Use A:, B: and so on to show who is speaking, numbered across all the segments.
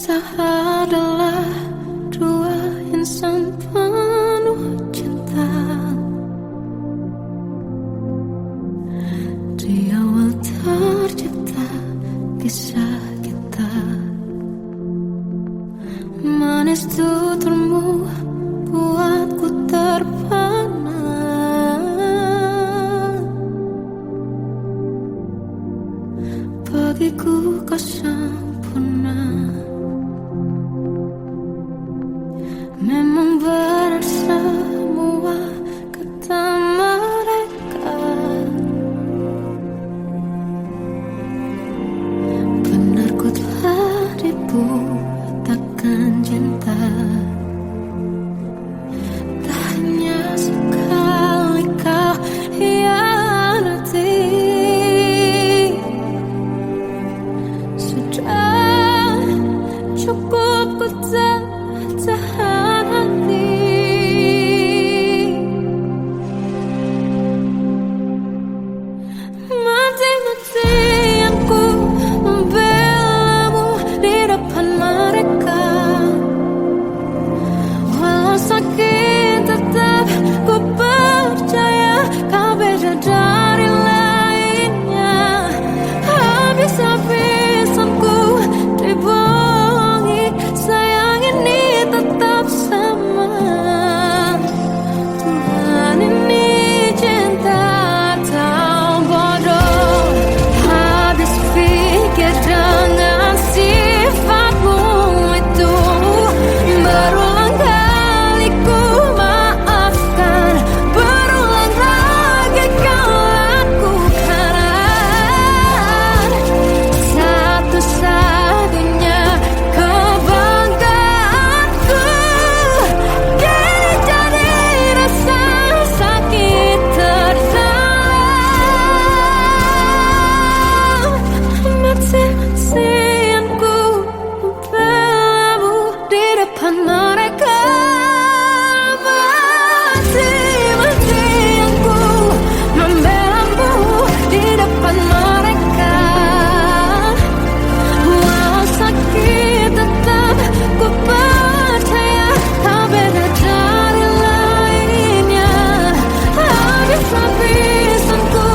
A: Kita adalah dua insan penuh cinta. Di awal tercipta kisah kita. Manis tuturmu buatku terpana. Bagiku kau sempurna. Memang benar semua kata mereka. Benar ku telah dibutakan cinta. Tak hanya sekali kau hianati. Sudah cukup ku tahan hati. Mati-matian ku membelamu di depan mereka. Walau sakit tetap ku percaya kau beda dari lainnya. Habis-habisan ku dibohongi, sayang ini tetap sama. Tuhan ini cinta atau bodoh. Habis pikir dengan sifatmu itu. Berulang kali ku maafkan, berulang lagi kau lakukan. Satu-satunya kebanggaanku kini jadi rasa sakit terdalam. Mati-matian ku membelamu di depan mereka. Mati-matian ku membelamu di depan mereka. Walau sakit tetap ku percaya kau beda dari lainnya. Habis-habisan ku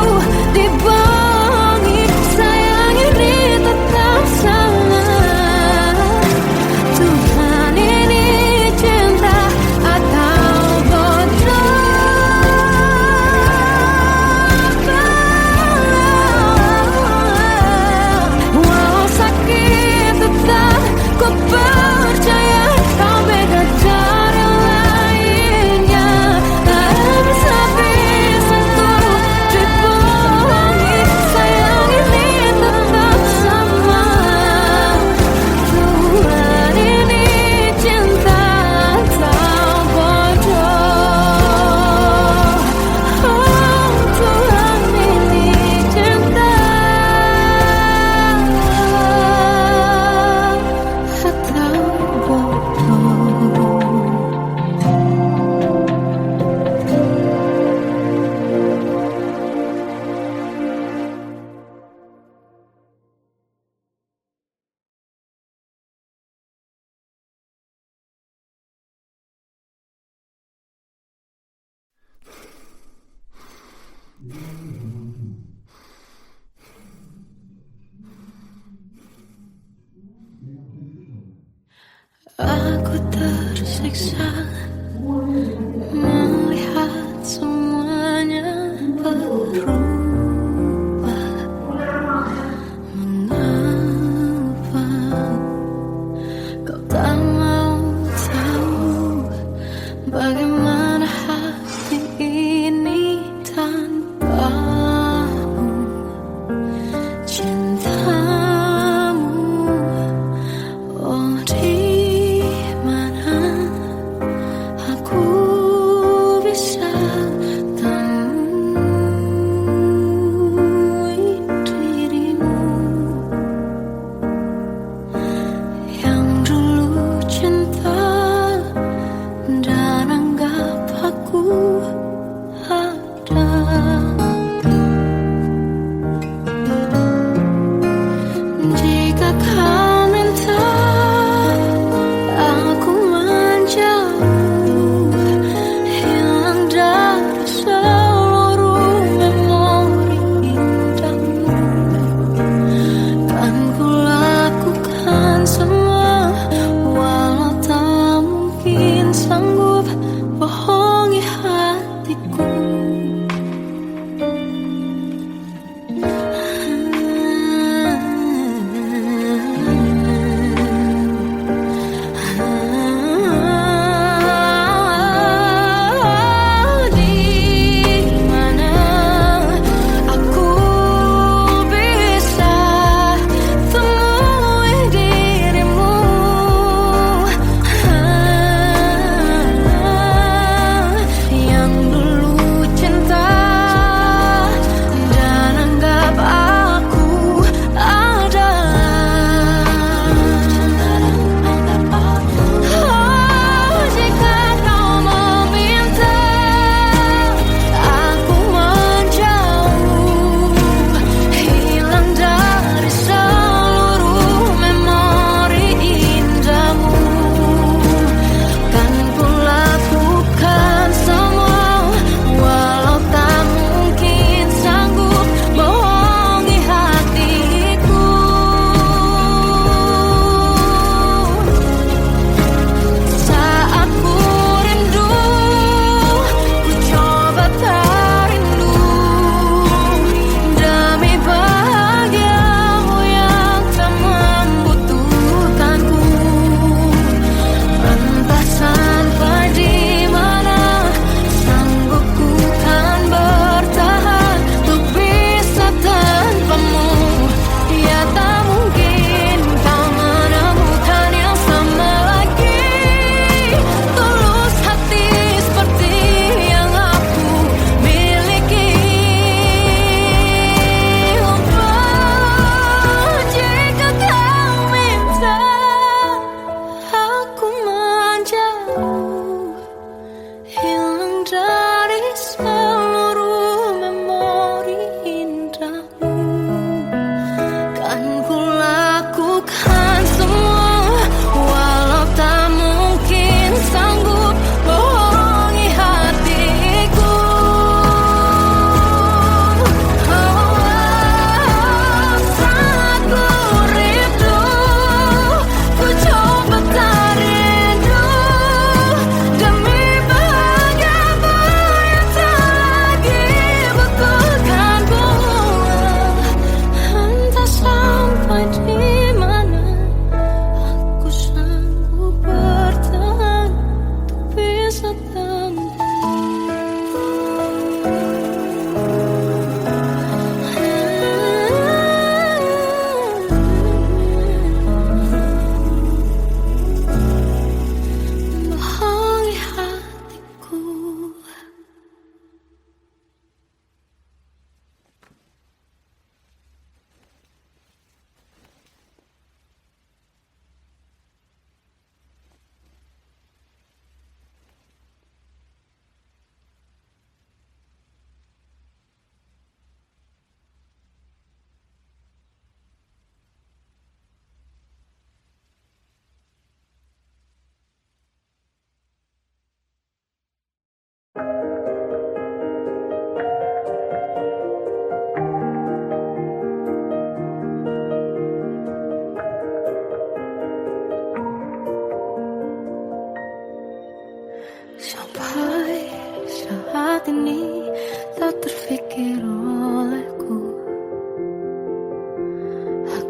A: dibohongi, sayang ini tetap sama. Tuhan ini cinta atau bodoh. Walau sakit tetap ku percaya kau beda dari lainnya. Habis-habisan ku dibohongi, sayang ini tetap sama. Tuhan ini cinta atau bodoh. Oh, Tuhan ini cinta atau bodoh. Aku tersiksa melihat semuanya berubah. Mengapa kau tak mau tahu bagaimana hati ini tanpamu? Cintamu, oh di mana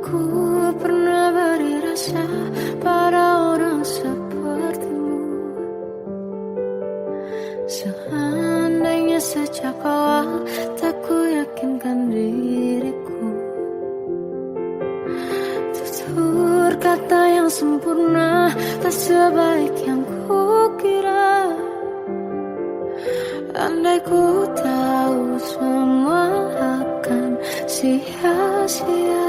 A: aku pernah beri rasa pada orang sepertimu. Seandainya sejak awal tak ku yakinkan diriku, tutur kata yang sempurna tak sebaik yang ku kira. Andai ku tahu semua akan sia-sia,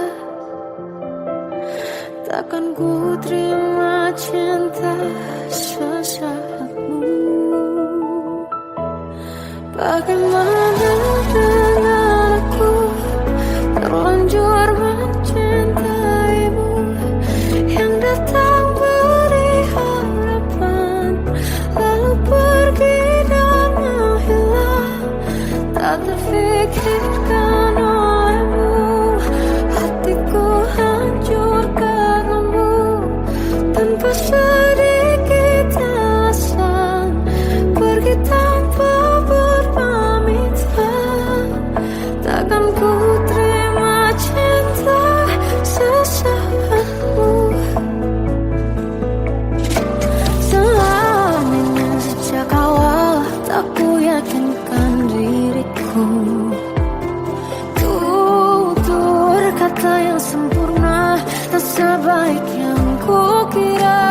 A: takkan ku terima cinta sesaatmu. Bagaimana dengan aku terlanjur mencintaimu, yang datang beri harapan lalu pergi dan menghilang. Tak terfikirkan olehmu, hatiku hancur karenamu. Tanpa sedikit alasan pergi tanpa berpamitan. Takkan ku terima cinta sesaatmu. Selamanya sejak awal tak ku yakinkan diriku, tutur kata yang sempurna tak sebaik yang ku kira.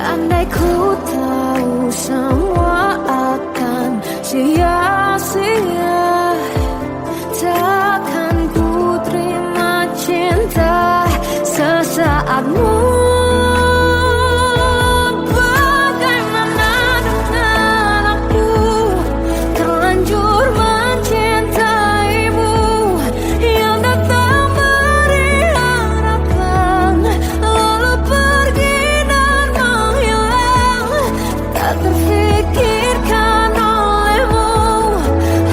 A: Andai ku tahu semua akan sia-sia, takkan ku terima cinta sesaatmu. Bagaimana dengan aku terlanjur mencintaimu, yang datang beri harapan lalu pergi dan menghilang. Tak terfikirkan olehmu,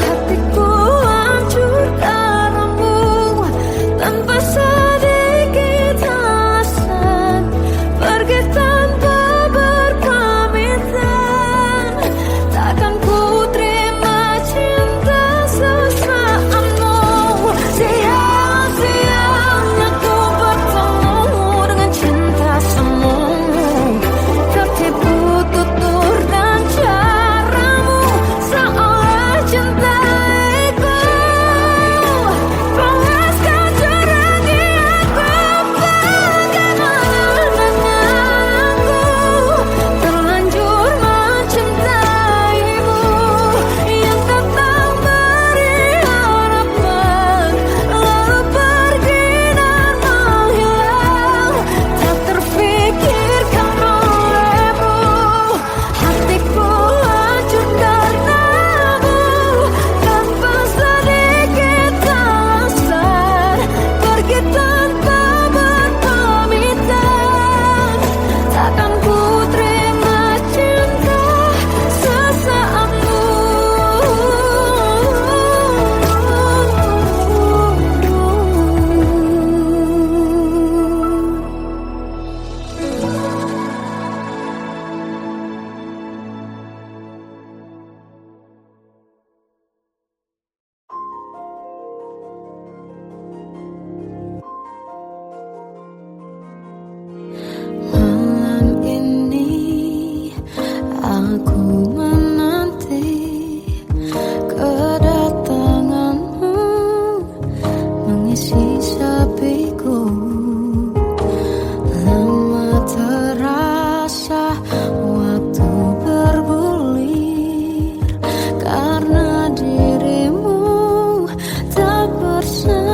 A: hatiku hancur karenamu. Tanpa sedikit alasan pergi tanpa berpamitan. Takkan ku terima cinta sesaatmu. Siang-siangnya ku bertemu dengan cinta semu, tertipu tutur dan caramu seolah cintaiku. Balas kau curangi aku. Bagaimana dengan aku terlanjur mencintaimu, yang datang beri harapan lalu pergi dan menghilang. Tak terfikirkan olehmu, hatiku hancur karenamu. Tanpa sedikit alasan pergi tanpa berpamitan. Takkan ku terima cinta sesaatmu. Malam ini aku menanti kedatanganmu mengisi sepiku. Lama terasa waktu bergulir karena dirimu tak bersamaku.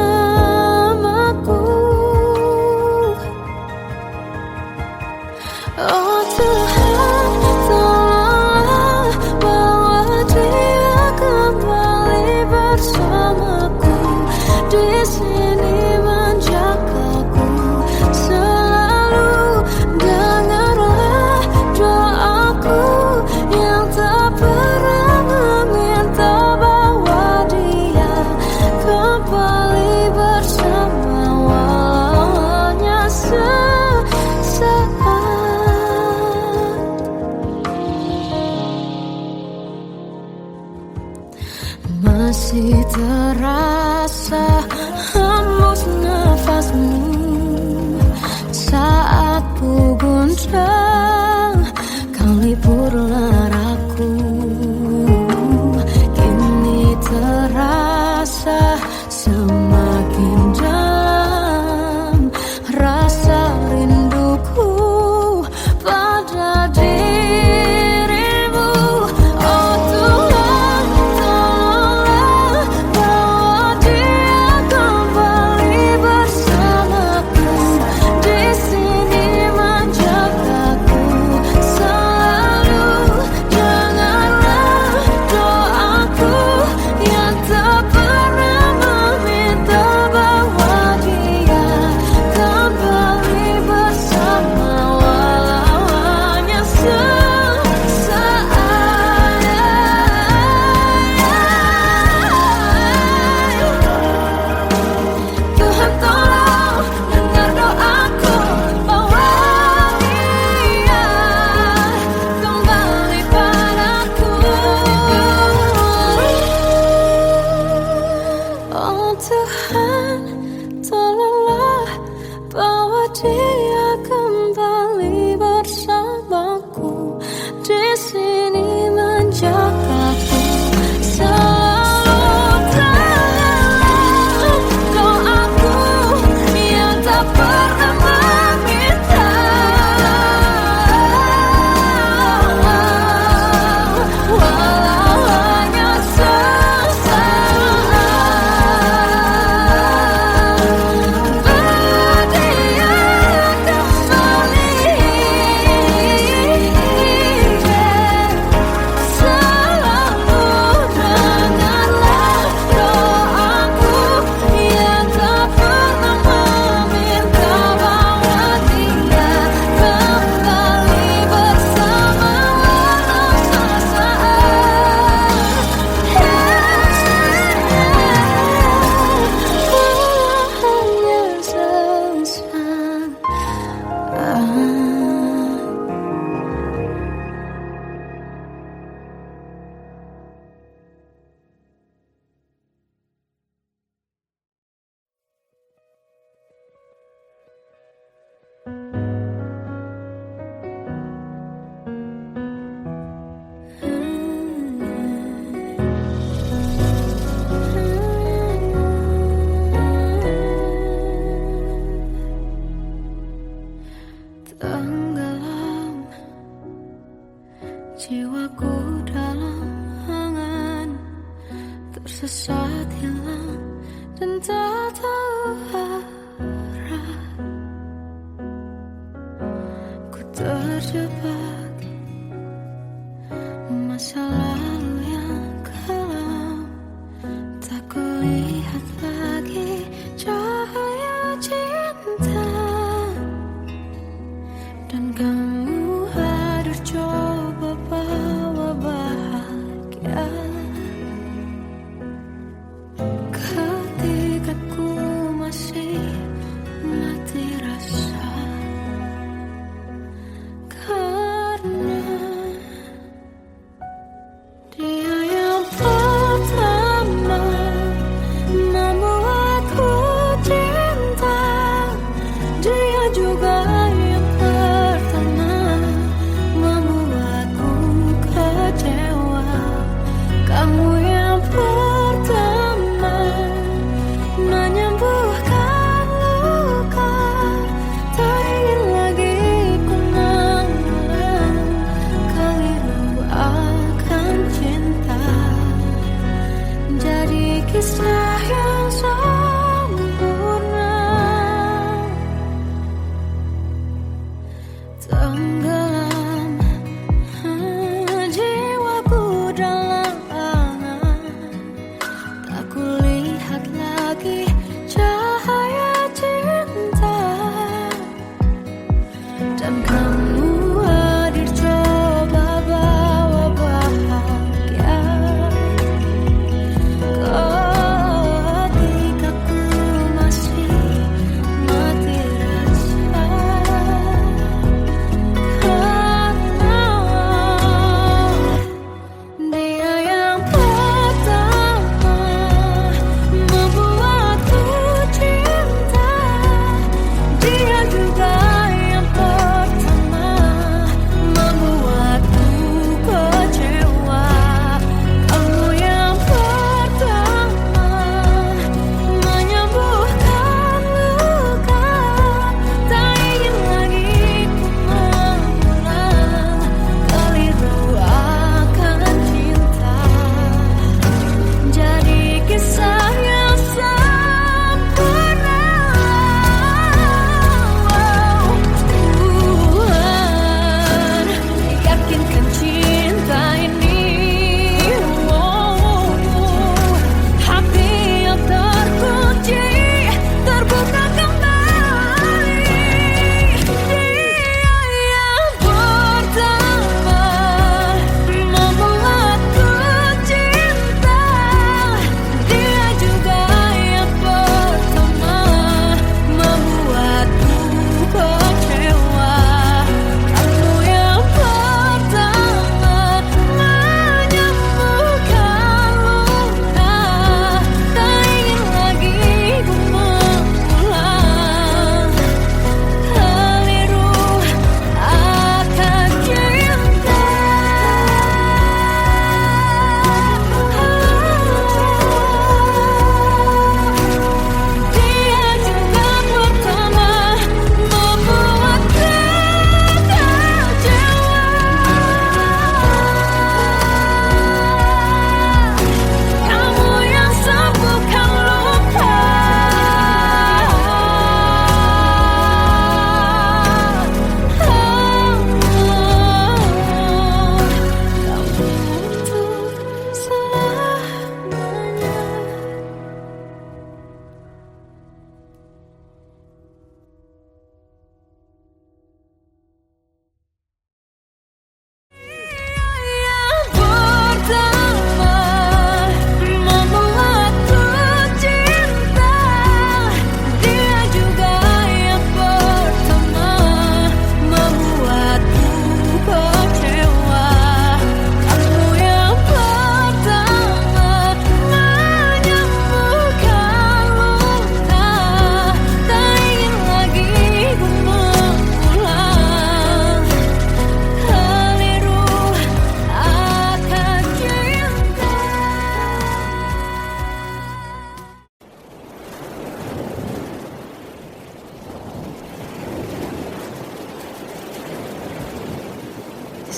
A: Oh Tuhan, tolonglah bawa dia kembali bersamaku. Di sini menjagaku selalu. Dengarlah doaku yang tak pernah meminta, bawa dia kembali bersama walau hanya sesaat. Masih terasa hembusnya semakin dalam rasa rinduku pada dirimu. Oh Tuhan, tolonglah bawa dia kembali bersamaku. Di sini menjagaku selalu. Janganlah doaku yang tak pernah meminta bawa dia kembali bersama, walau hanya sesaat. Tuhan tolong dengar doaku, bawa dia kembali padaku. Oh Tuhan, tolonglah bawa dia kembali bersamaku. Di sini menjagaku selalu. Janganlah doaku yang tak pernah meminta, walau hanya sesaat. Bawa dia kembali selalu. Dengarlah doaku yang tak pernah meminta, bawa dia kembali bersama, walau sesaat. Hanya sesaat. Tenggelam jiwaku dalam angan, tersesat hilang dan tak tahu arah. Ku terjebak masa lalu yang kelam, tak kulihat lagi cahaya cinta. Dan kamu hadir coba bawa bahagia ketika ku masih mati rasa. Karena dia yang pertama membuat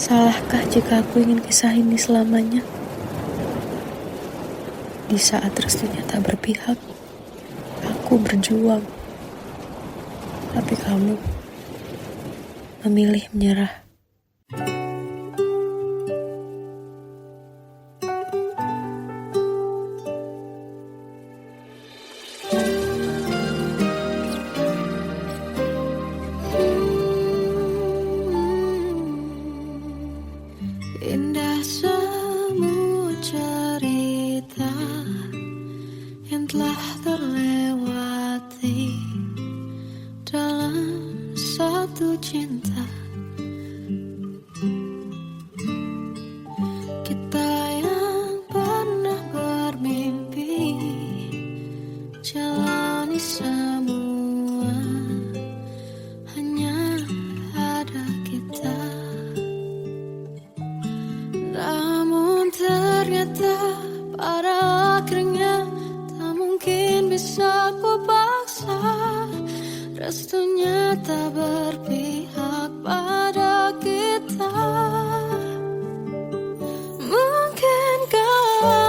B: Salahkah jika aku ingin kisah ini selamanya? Di saat restunya tak berpihak, aku berjuang. Tapi kamu memilih menyerah.
A: Indah semua cerita yang telah terlewati dalam satu cinta. Kita yang pernah bermimpi jalani semua, hanya ada kita. Namun ternyata pada akhirnya tak mungkin bisa ku paksa. Restunya tak berpihak pada kita. Mungkinkah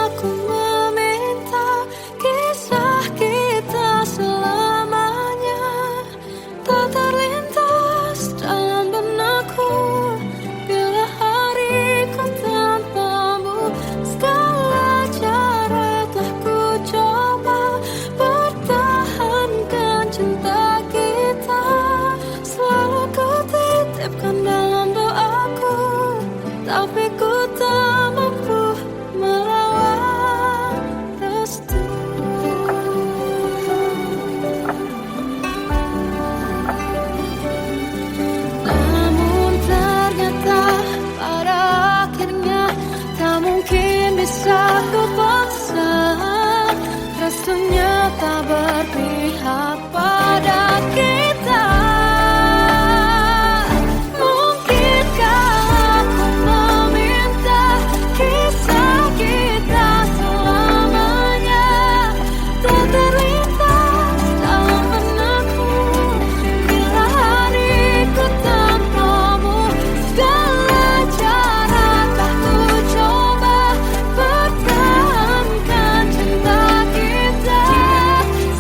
A: aku meminta kisah kita selamanya tak terlintas dalam benakku bila hariku tanpamu. Segala cara telah ku coba pertahankan cinta kita. Selalu ku titipkan dalam doaku, tapi ku tak mampu melawan restu. Namun ternyata pada akhirnya tak mungkin bisa ku paksa. Restunya tak berpihak pada kita. Mungkinkah aku meminta kisah kita selamanya tak terlintas dalam benakku bila hariku tanpamu. Segala cara telah ku coba pertahankan cinta kita.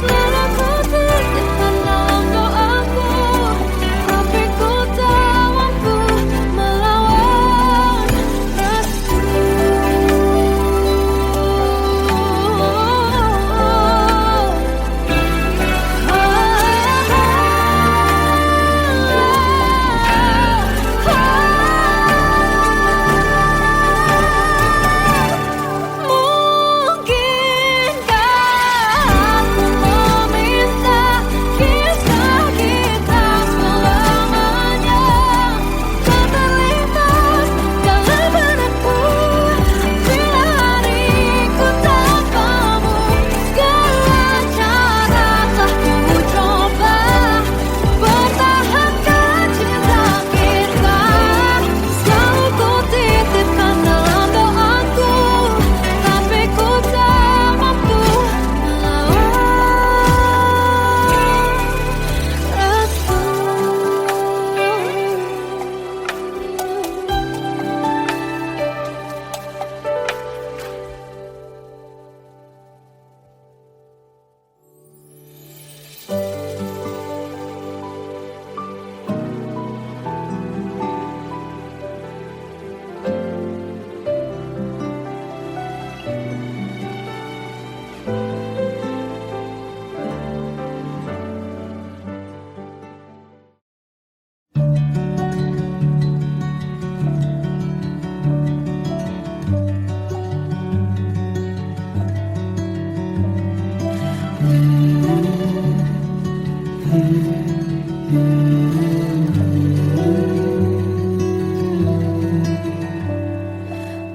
A: Selalu ku titipkan dalam doaku, tapi ku tak mampu melawan restu. Mungkinkah aku meminta kisah kita selamanya tak terlintas dalam benakku bila hariku tanpamu. Segala cara telah ku coba pertahankan cinta kita. Selalu ku titipkan dalam doaku, tapi ku tak mampu melawan restu.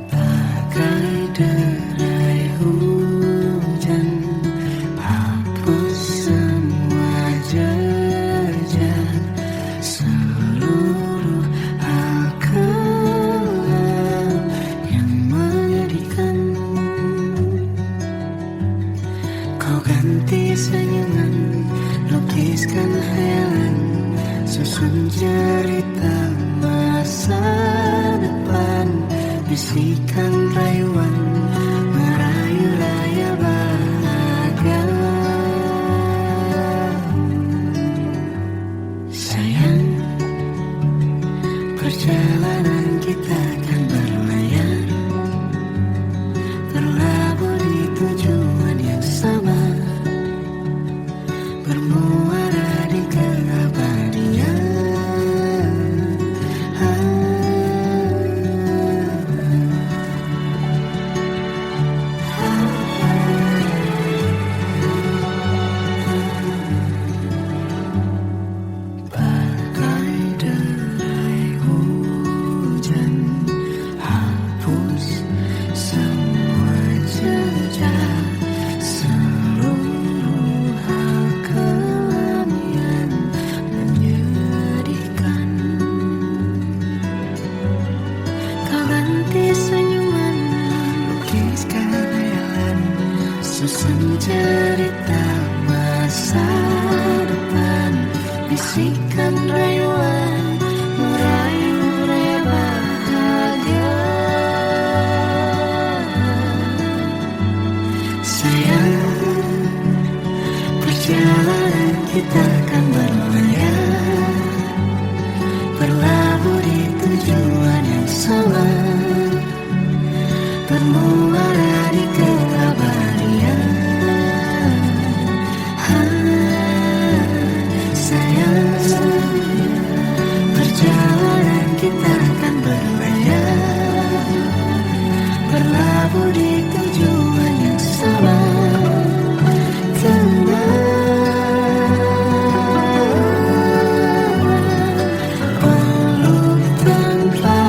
A: Bagai derai hujan hapus semua jejak seluruh hal kelam yang menyedihkan. Kau ganti senyuman, lukiskan hayalan, susun cerita masa depan.
C: bisikan rayuan merayu raya bahagia. Sayang, perjalanan kita akan berlayar, berlabuh di tujuan yang sama, bermuara di keabadian. Susun cerita masa depan, bisikan rayuan merayu raya bahagia. Sayang, perjalanan kita akan berlayar, berlabuh di tujuan yang sama, bermuara di keabadian. Perjalanan kita akan berlayar, berlabuh di tujuan yang sama, peluk tanpa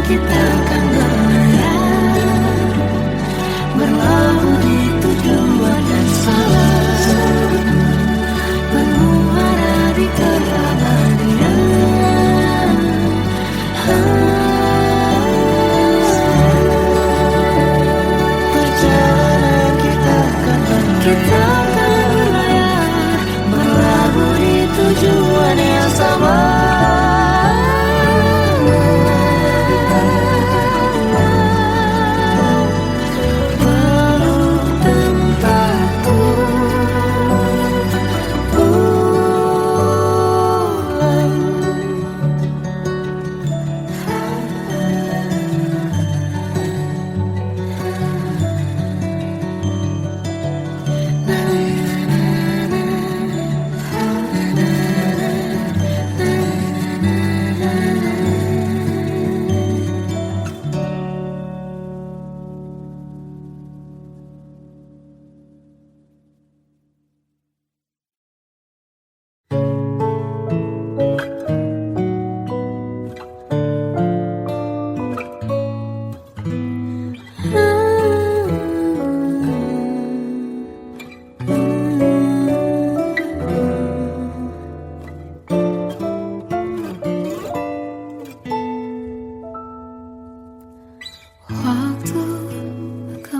C: kita akan berlayar, berlabuh di tujuan yang sama, bermuara di keabadian. Perjalanan kita akan berlayar, berlabuh di tujuan yang sama.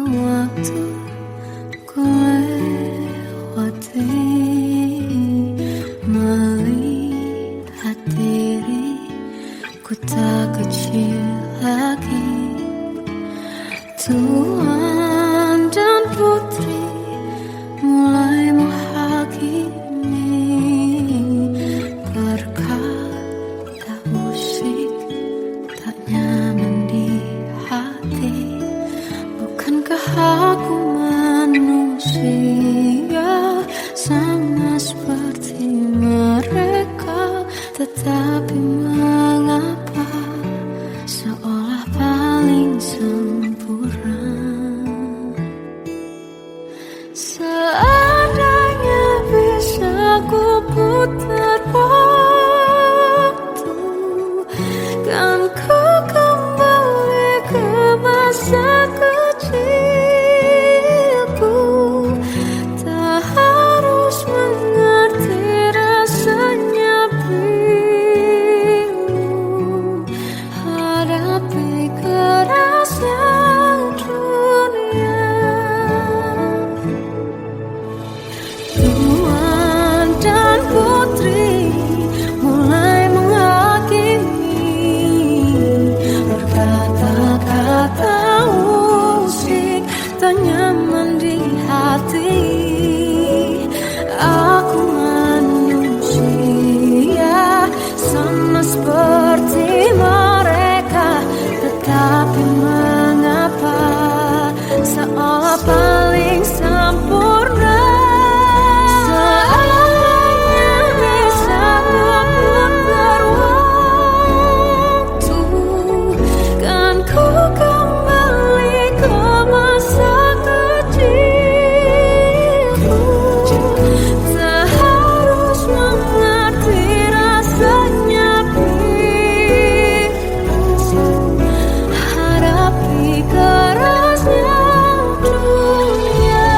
C: Waktu ku lewati, melihat diriku tak kecil lagi. Tuan dan putri mulai menghakimi, berkata musik tak nyaman di hati. Bukankah aku manusia sama seperti mereka?
A: kecilku, tak harus mengerti rasanya bingung hadapi kerasnya dunia. Tuan dan putri mulai menghakimi, berkata-kata musik tak nyaman di hati. Aku manusia sama seperti mereka, tetapi mengapa seolah paling sempurna. Seandainya bisa memutar waktu, kan ku kembali ke masa kecilku. Tak harus mengerti rasanya bingung hadapi kerasnya dunia.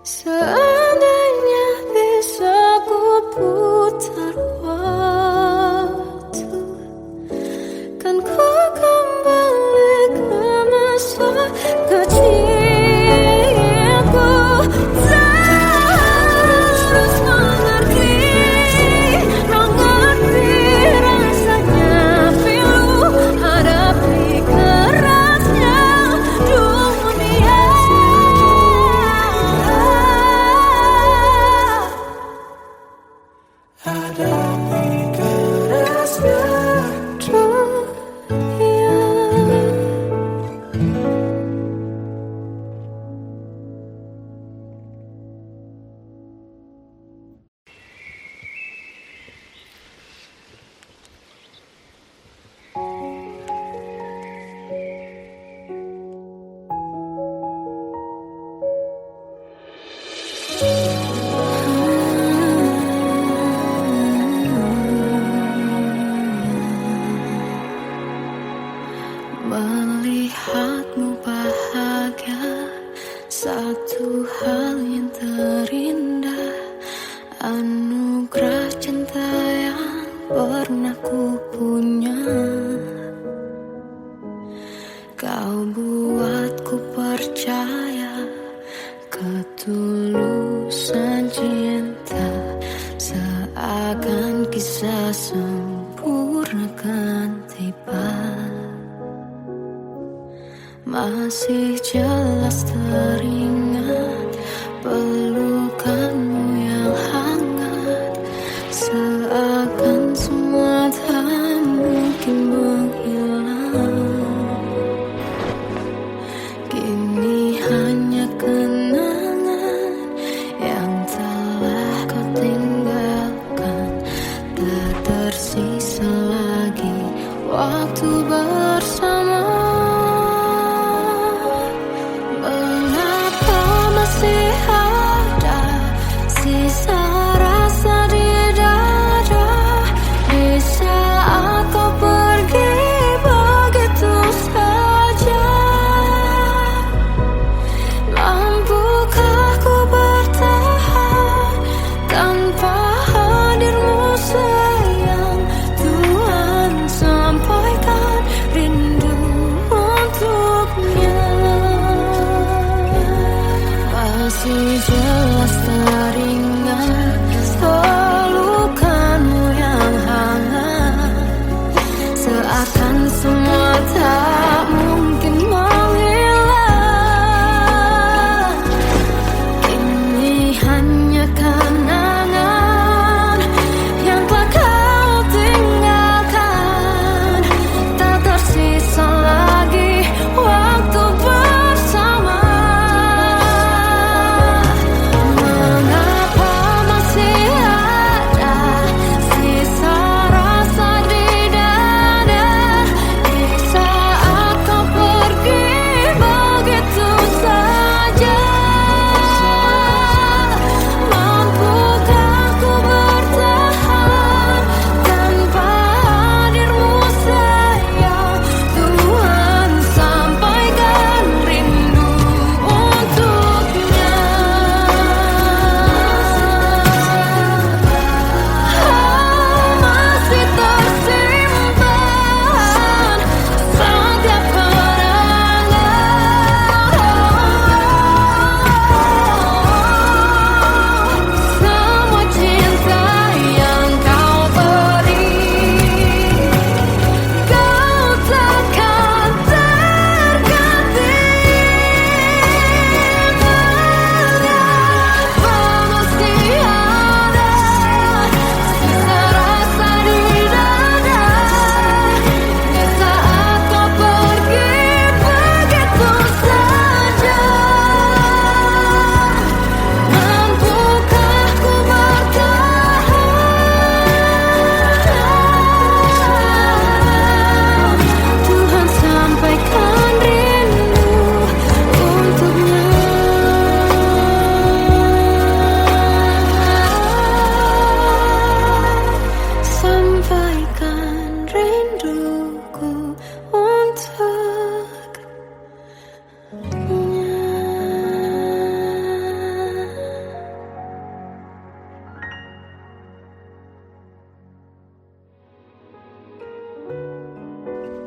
A: Seandainya bisa ku putar waktu, kan ku kembali ke masa kecilku. Tak harus mengerti rasanya pilu hadapi kerasnya dunia. Hadapi kerasnya dunia. Melihatmu bahagia, satu hal yang terindah, anugerah cinta yang pernah ku punya. Kau buatku percaya ketulusan cinta, seakan kisah sempurna kan tiba. Masih jelas teringat pelukanmu yang hangat, seakan semua tak mungkin menghilang. Kini hanya kenangan yang telah kau tinggalkan, tak tersisa lagi waktu bersama. Mengapa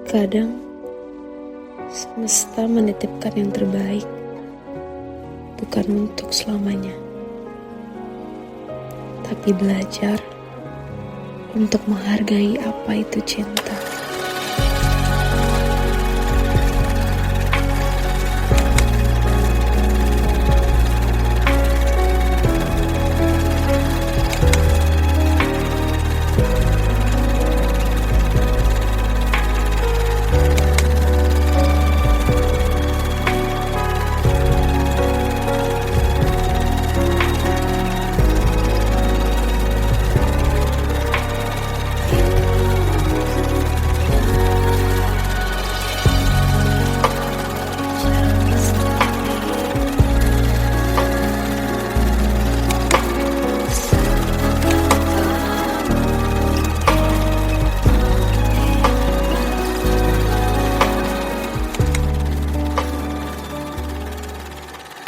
B: Kadang semesta menitipkan yang terbaik, bukan untuk selamanya, tapi belajar untuk menghargai apa itu cinta.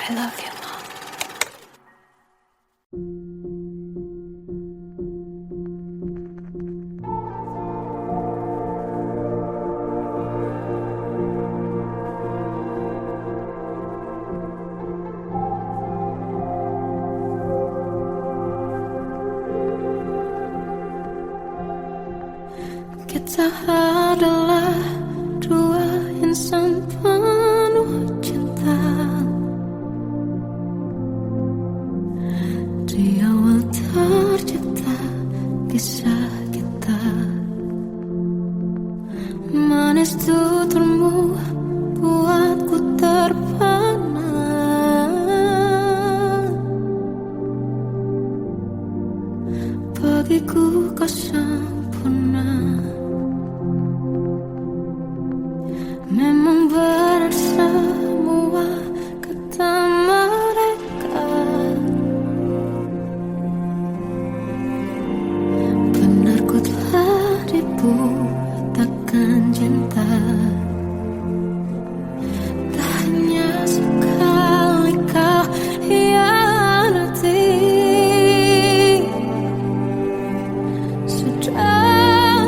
B: I love you, Mom.
A: Kita adalah dua insan penuh cinta. Di awal tercipta kisah kita, manis tuturmu buatku terpana. Bagiku kau sempurna. Memang benar semua kata mereka, benar ku telah dibutakan cinta. Tak hanya sekali kau hianati, sudah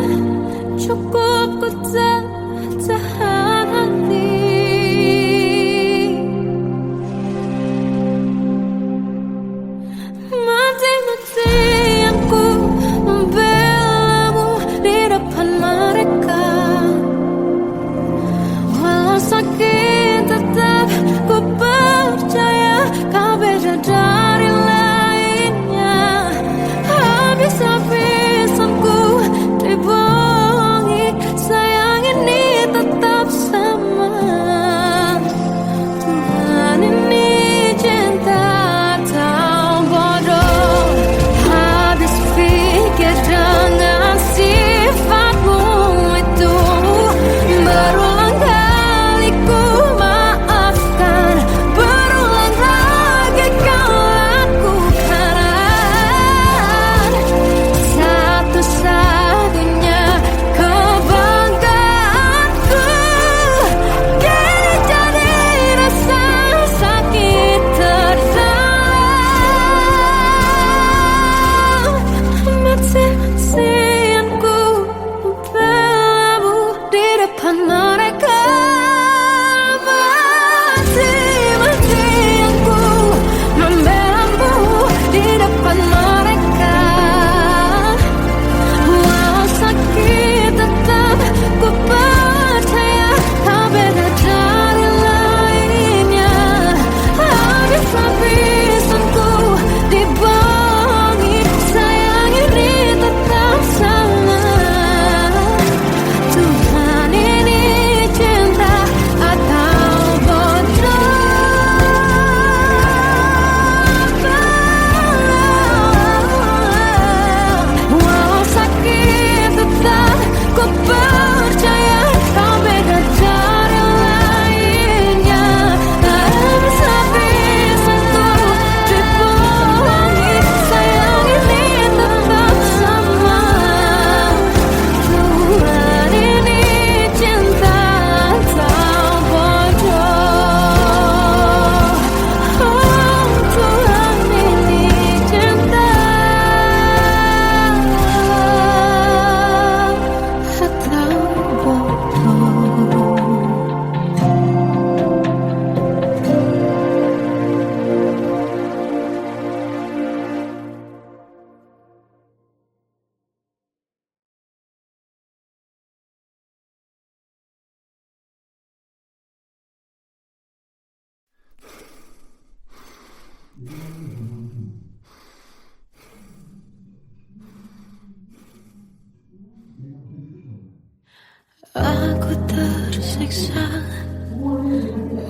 A: tersiksa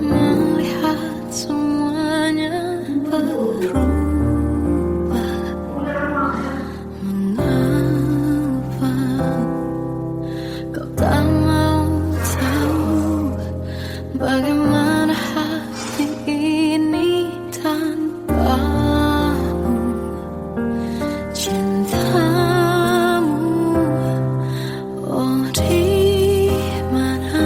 A: melihat semuanya berubah. Mengapa kau tak mau tahu bagaimana hati ini tanpamu? Cintamu, oh di mana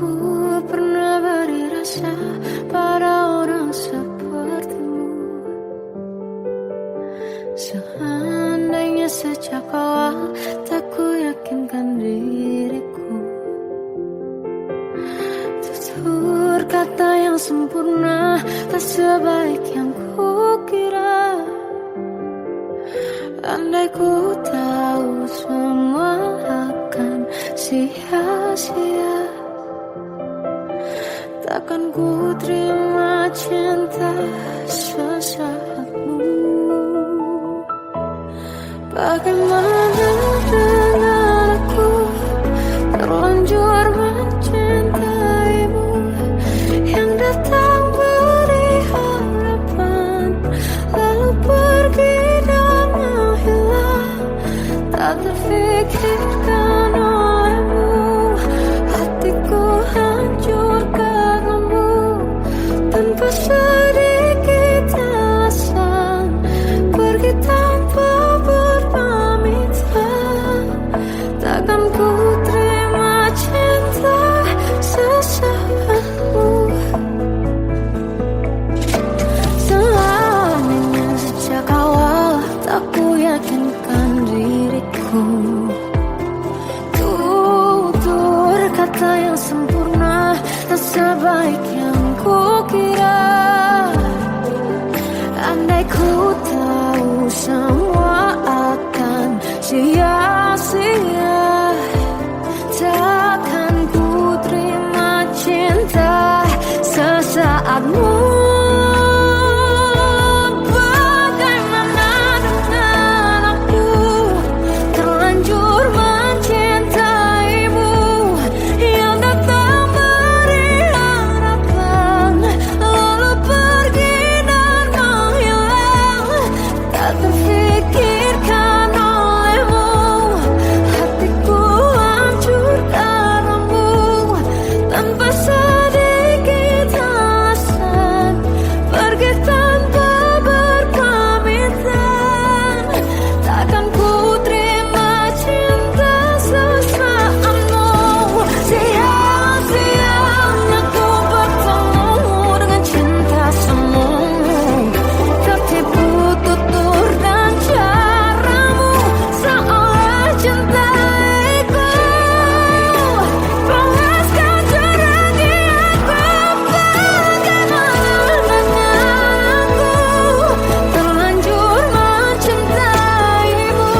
A: Ku pernah beri rasa pada orang sepertimu. Seandainya sejak awal tak ku yakinkan diriku, tutur kata yang sempurna tak sebaik yang ku kira. Andai ku tahu semua akan sia-sia, takkan ku terima cinta sesaatmu. Bagaimana dengan aku terlanjur mencintaimu, yang datang beri harapan lalu pergi dan menghilang. Tak terfikirkan olehmu, hatiku hancur karenamu. Tanpa sedikit alasan pergi tanpa berpamitan. Takkan ku terima cinta sesaatmu. Seandainya sejak awal tak ku yakinkan diriku, tutur kata yang sempurna tak sebaik yang ku kira. Andai ku tahu semua akan sia-sia, takkan ku terima cinta sesaatmu. Bagaimana dengan aku terlanjur mencintaimu, yang datang beri harapan lalu pergi dan menghilang. Tak terfikirkan olehmu, hatiku hancur karenamu. Tanpa sedikit alasan pergi tanpa berpamitan. Takkan ku terima cinta sesaatmu. Sia-sianya ku bertemu dengan cinta semu, tertipu tutur dan caramu seolah cintaiku. Panaskan jerami aku. Bagaimana dengan aku terlanjur mencintaimu,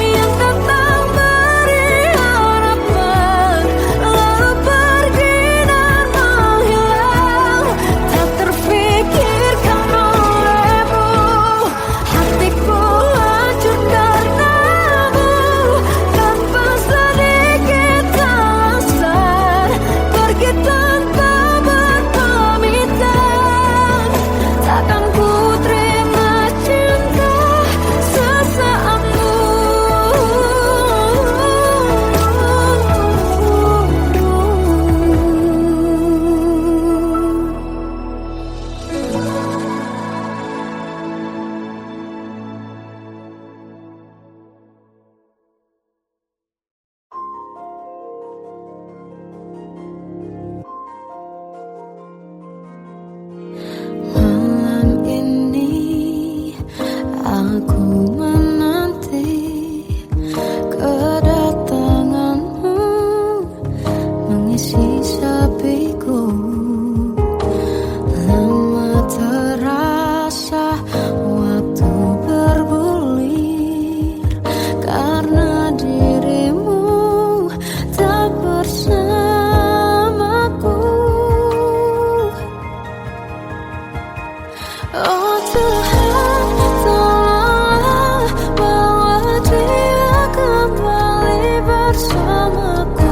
A: yang datang beri harapan lalu pergi dan menghilang. Tak terfikirkan olehmu, hatiku hancur karenamu. Tanpa sedikit alasan pergi tanpa berpamitan. Takkan ku terima cinta sesaatmu. Malam ini aku menanti kedatanganmu mengisi sepiku. Lama terasa waktu bergulir karena dirimu tak bersamaku. Oh Tuhan, tolonglah bawa dia kembali bersamaku.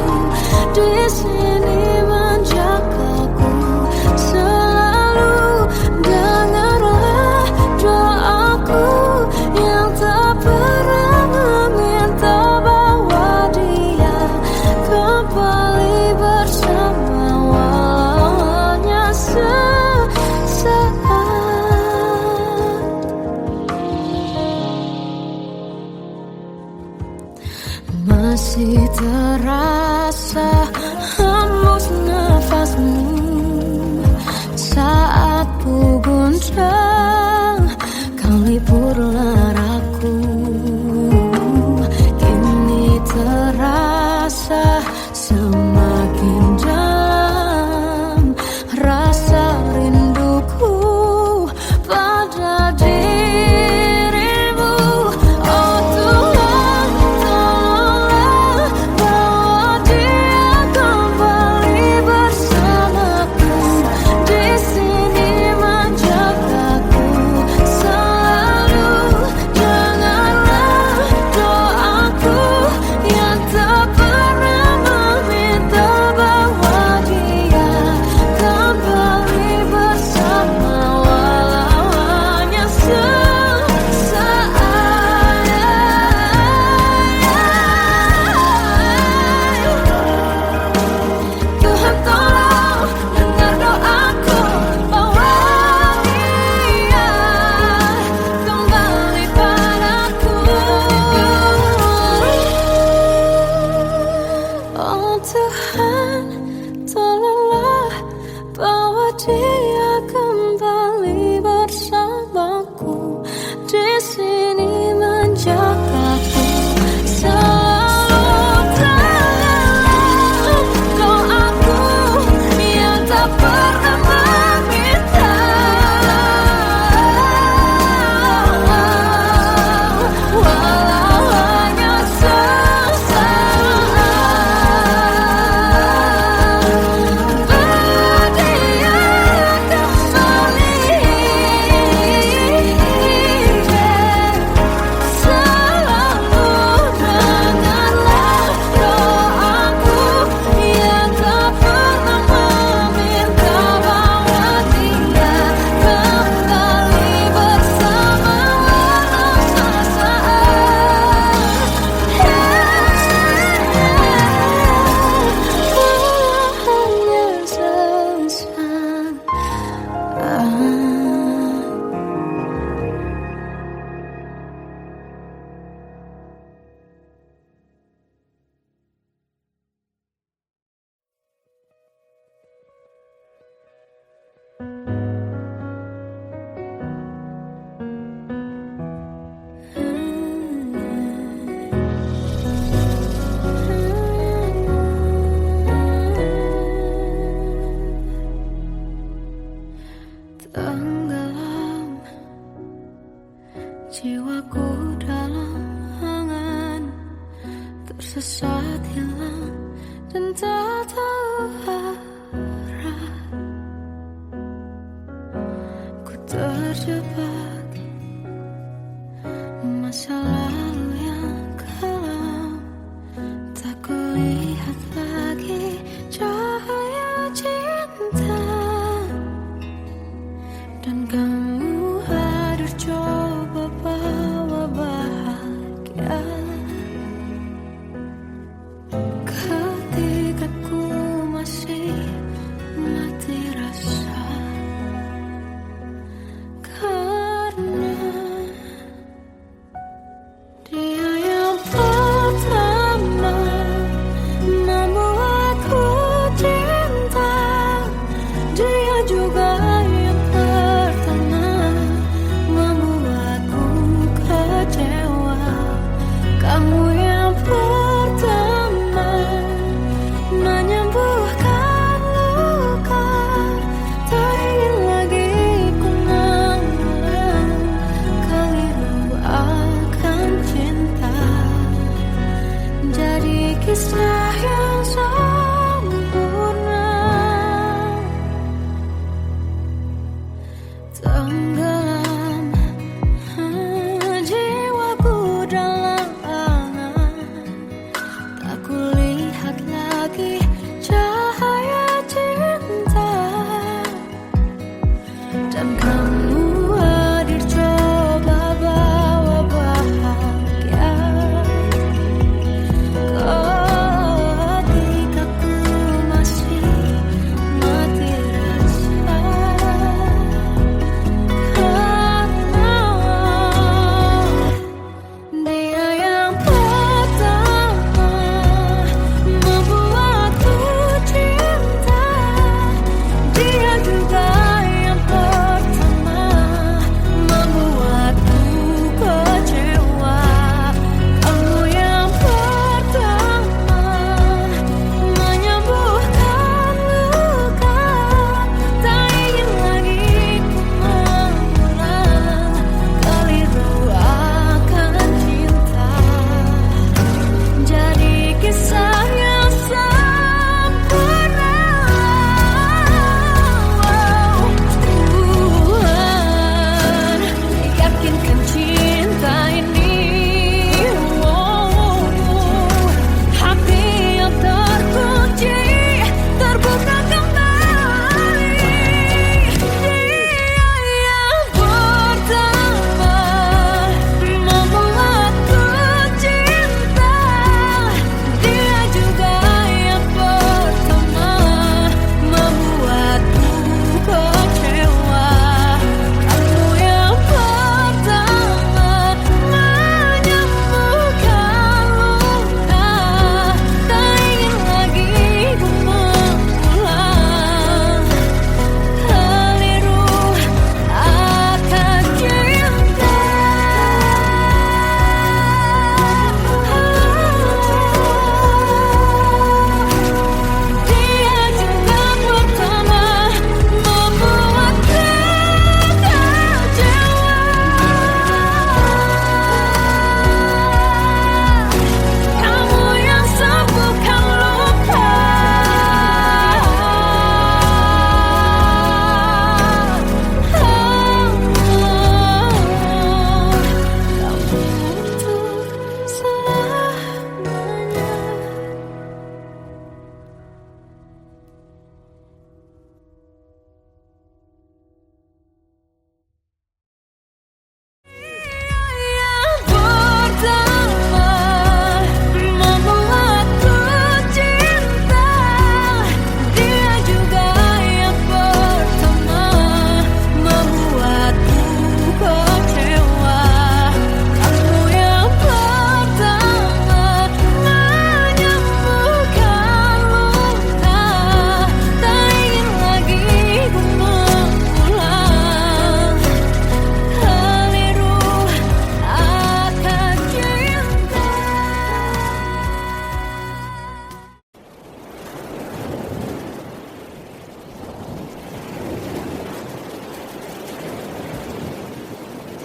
A: Di sini menjagaku selalu. Dengarlah doaku yang tak pernah meminta bawa dia kembali bersama, walau hanya sesaat. Masih terasa hembusnya Tuhan, tolonglah bawa dia kembali bersamaku di sini menjagaku selalu dalam doaku yang tak pernah meminta, walau hanya sesaat. Tenggelam jiwaku dalam angan, tersesat hilang dan tak tahu arah. Ku terjebak masa lalu yang kelam, tak kulihat lagi cahaya cinta. Dan kamu hadir coba bawa bahagia ketika ku masih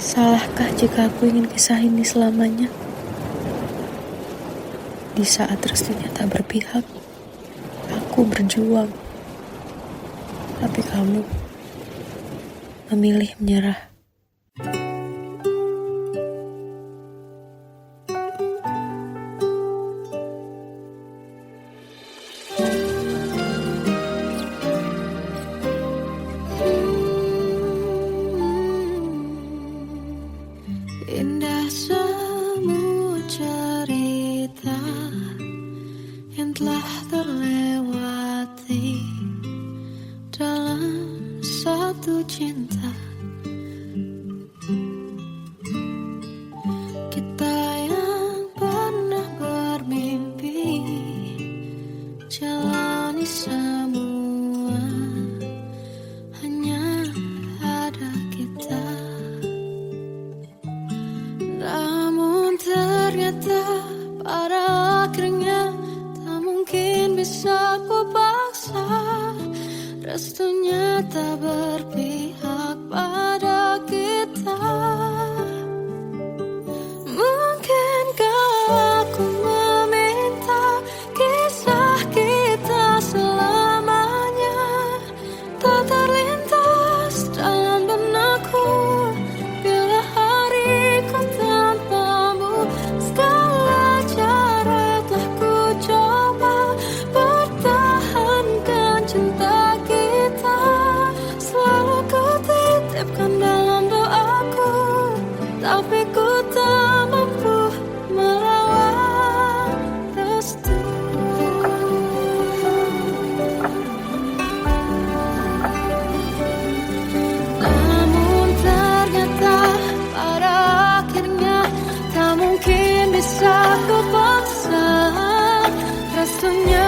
B: Salahkah jika aku ingin kisah ini selamanya? Di saat restunya tak berpihak, aku berjuang. Tapi kamu memilih menyerah.
A: Indah semua cerita yang telah terlewati dalam satu cinta. Kita yang pernah bermimpi jalani semua, hanya ada kita. Namun ternyata pada akhirnya tak mungkin bisa ku paksa. Restunya tak berpihak pada kita. Mungkinkah aku meminta kisah kita selamanya tak terlintas dalam benakku bila hariku tanpamu. Segala cara telah ku coba pertahankan cinta kita. Selalu ku titipkan dalam doaku, tapi ku tak mampu merawat restu. Namun ternyata pada akhirnya tak mungkin bisa ku paksa. Restunya